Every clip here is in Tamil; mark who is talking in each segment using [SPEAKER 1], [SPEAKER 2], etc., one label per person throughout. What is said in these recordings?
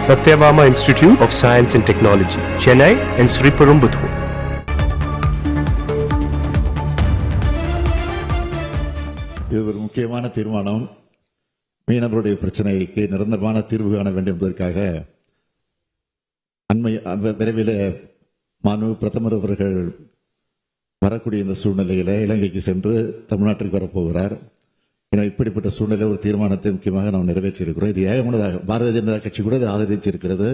[SPEAKER 1] Satyabama Institute of Science and Technology, Chennai and Sriperumbudur.
[SPEAKER 2] இது ஒரு முக்கியமான தீர்மானம். மீனவருடைய பிரச்சனைக்கு நிரந்தரமான தீர்வு காண வேண்டும் என்பதற்காக விரைவில் மாண்புமிகு பிரதமர் அவர்கள் வரக்கூடிய இந்த சூழ்நிலையில இலங்கைக்கு சென்று தமிழ்நாட்டிற்கு வரப்போகிறார். எனவே இப்படிப்பட்ட சூழ்நிலை ஒரு தீர்மானத்தை முக்கியமாக நாம் நிறைவேற்றியிருக்கிறோம். இது ஏகமனதாக பாரதிய ஜனதா கட்சி கூட இதை ஆதரிச்சிருக்கிறது.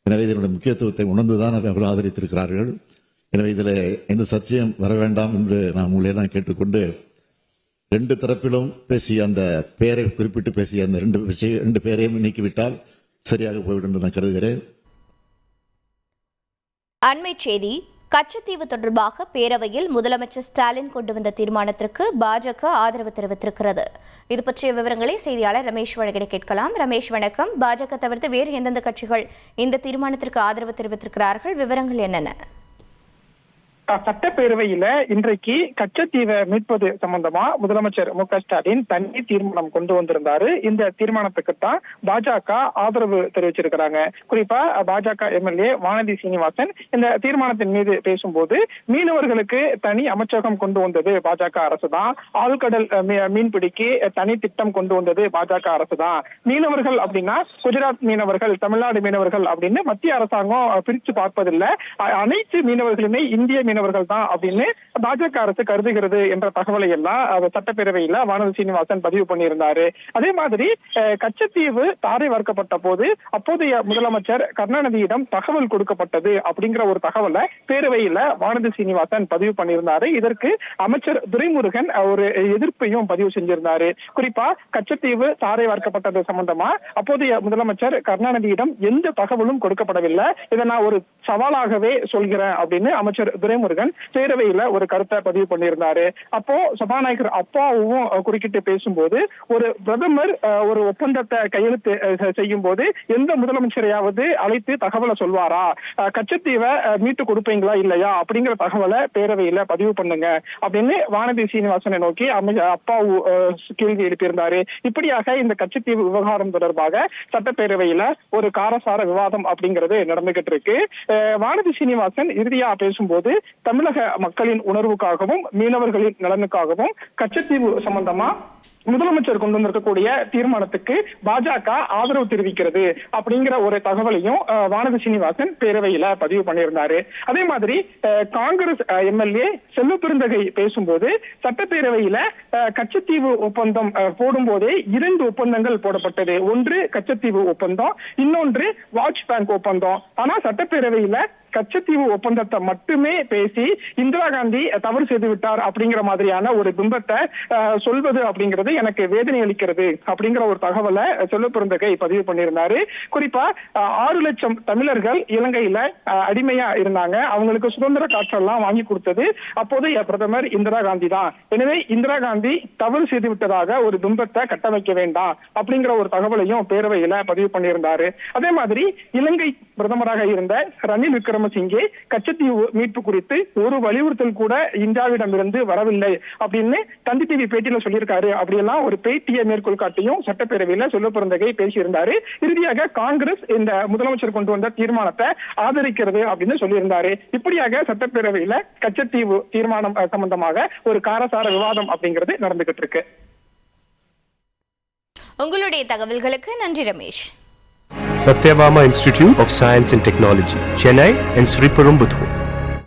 [SPEAKER 2] எனவே இதனுடைய முக்கியத்துவத்தை உணர்ந்துதான் அவர்கள் ஆதரித்திருக்கிறார்கள். எனவே இதில் எந்த சர்ச்சையும் வர வேண்டாம் என்று நான் உங்களையெல்லாம் கேட்டுக்கொண்டு, ரெண்டு தரப்பிலும் பேசிய அந்த பெயரை குறிப்பிட்டு பேசிய அந்த ரெண்டு பேரையும் நீக்கிவிட்டால் சரியாக போய்விடும் என்று நான் கருதுகிறேன்.
[SPEAKER 3] அண்மை செய்தி. கச்சத்தீவு தொடர்பாக பேரவையில் முதலமைச்சர் ஸ்டாலின் கொண்டு வந்த தீர்மானத்திற்கு பாஜக ஆதரவு தெரிவித்திருக்கிறது. இது பற்றிய விவரங்களை செய்தியாளர் ரமேஷ் வழங்கிட கேட்கலாம். ரமேஷ் வணக்கம். பாஜக தவிர்த்து வேறு எந்தெந்த கட்சிகள் இந்த தீர்மானத்திற்கு ஆதரவு தெரிவித்திருக்கிறார்கள்? விவரங்கள் என்னென்ன?
[SPEAKER 4] சட்டப்பேரவையில இன்றைக்கு கச்சத்தீவை மீட்பது சம்பந்தமா முதலமைச்சர் மு க ஸ்டாலின் தனி தீர்மானம் கொண்டு வந்திருந்தாரு. இந்த தீர்மானத்துக்கு தான் பாஜக ஆதரவு தெரிவிச்சிருக்கிறாங்க. குறிப்பா பாஜக எம்எல்ஏ வானதி சீனிவாசன் இந்த தீர்மானத்தின் மீது பேசும்போது, மீனவர்களுக்கு தனி அமைச்சகம் கொண்டு வந்தது பாஜக அரசு தான், ஆழ்கடல் மீன்பிடிக்கு தனி திட்டம் கொண்டு வந்தது பாஜக அரசு தான், மீனவர்கள் அப்படின்னா குஜராத் மீனவர்கள், தமிழ்நாடு மீனவர்கள் அப்படின்னு மத்திய அரசாங்கம் பிரித்து பார்ப்பதில்லை, அனைத்து மீனவர்களுமே இந்திய மீனவர்கள் தான் அப்படின்னு பாஜக அரசு கருதுகிறது என்ற தகவலை எல்லாம் சட்டப்பேரவையில வானதி சீனிவாசன் பதிவு பண்ணியிருந்தாரு. அதே மாதிரி கச்சத்தீவு தாரை வார்க்கப்பட்ட போது அப்போதைய முதலமைச்சர் கருணாநிதியிடம் தகவல் கொடுக்கப்பட்டது அப்படிங்கிற ஒரு தகவலை பேரவையில வானதி சீனிவாசன் பதிவு பண்ணியிருந்தாரு. இதற்கு அமைச்சர் துரைமுருகன் ஒரு எதிர்ப்பையும் பதிவு செஞ்சிருந்தாரு. குறிப்பா கச்சத்தீவு தாரை வார்க்கப்பட்டது சம்பந்தமா அப்போதைய முதலமைச்சர் கருணாநிதியிடம் எந்த தகவலும் கொடுக்கப்படவில்லை, இதை நான் ஒரு சவாலாகவே சொல்கிறேன் அப்படின்னு அமைச்சர் துரைமுருகன் பேரவையில ஒரு கருத்தை பதிவு பண்ணியிருந்தாரு. அப்போ சபாநாயகர் அப்பாவும் குறுக்கிட்டு பேசும்போது, ஒரு பிரதமர் ஒரு ஒப்பந்தத்தை கையெழுத்து செய்யும் போது எந்த முதலமைச்சரையாவது அழைத்து தகவலை சொல்வாரா, கச்சத்தீவை மீட்டு கொடுப்பீங்களா இல்லையா அப்படிங்கிற தகவலை பேரவையில பதிவு பண்ணுங்க அப்படின்னு வானதி சீனிவாசனை நோக்கி அப்பாவு கேள்வி எழுப்பியிருந்தாரு. இப்படியாக இந்த கச்சத்தீவு விவகாரம் தொடர்பாக சட்டப்பேரவையில ஒரு காரசார விவாதம் அப்படிங்கிறது நடந்துகிட்டு இருக்கு. வானதி சீனிவாசன் இறுதியா பேசும்போது, தமிழக மக்களின் உணர்வுக்காகவும் மீனவர்களின் நலனுக்காகவும் கச்சத்தீவு சம்பந்தமா முதலமைச்சர் கொண்டு வந்திருக்கக்கூடிய தீர்மானத்துக்கு பாஜக ஆதரவு தெரிவிக்கிறது அப்படிங்கிற ஒரு தகவலையும் வானதி சீனிவாசன் பேரவையில பதிவு பண்ணியிருந்தாரு. அதே மாதிரி காங்கிரஸ் எம்எல்ஏ செல்வபெருந்தகை பேசும்போது, சட்டப்பேரவையில கச்சத்தீவு ஒப்பந்தம் போடும் போதே 2 ஒப்பந்தங்கள் போடப்பட்டது. ஒன்று கச்சத்தீவு ஒப்பந்தம், இன்னொன்று வாட்ச் பேங்க் ஒப்பந்தம். ஆனா சட்டப்பேரவையில கச்சத்தீவு ஒப்பந்தத்தை மட்டுமே பேசி இந்திரா காந்தி தவறு செய்து விட்டார் அப்படிங்கிற மாதிரியான ஒரு பிம்பத்தை சொல்வது அப்படிங்கிறது எனக்கு வேதனை அளிக்கிறது அப்படிங்கிற ஒரு தகவலை செல்வபெருந்தகை பதிவு பண்ணியிருந்தாரு. குறிப்பா 6 லட்சம் தமிழர்கள் இலங்கையில அடிமையா இருந்தாங்க. அவங்களுக்கு சுதந்திர காற்றெல்லாம் வாங்கி கொடுத்தது அப்போதைய பிரதமர் இந்திரா காந்தி தான். எனவே இந்திரா காந்தி தவறு செய்து விட்டதாக ஒரு பிம்பத்தை கட்டமைக்க வேண்டாம் அப்படிங்கிற ஒரு தகவலையும் பேரவையில பதிவு பண்ணியிருந்தாரு. அதே மாதிரி இலங்கை பிரதமராக இருந்த ரணில் விக்ரமசிங்கே கச்சத்தீவு மீட்பு குறித்து ஒரு வலியுறுத்தல் கூட இந்தியாவிடம் இருந்து வரவில்லை அப்படின்னு தந்தி டிவி பேட்டியில சொல்லியிருக்காரு. அப்படியெல்லாம் ஒரு பேட்டியை மேற்கோள் காட்டியும் சட்டப்பேரவையில செல்வபெருந்தகை பேசியிருந்தாரு. இறுதியாக காங்கிரஸ் இந்த முதலமைச்சர் கொண்டு வந்த தீர்மானத்தை ஆதரிக்கிறது அப்படின்னு சொல்லியிருந்தாரு. இப்படியாக சட்டப்பேரவையில கச்சத்தீவு தீர்மானம் சம்பந்தமாக ஒரு காரசார விவாதம் அப்படிங்கிறது நடந்துகிட்டு இருக்கு.
[SPEAKER 3] உங்களுடைய தகவல்களுக்கு நன்றி Ramesh.
[SPEAKER 1] Satyabama Institute of Science and Technology, Chennai and Sriperumbudur.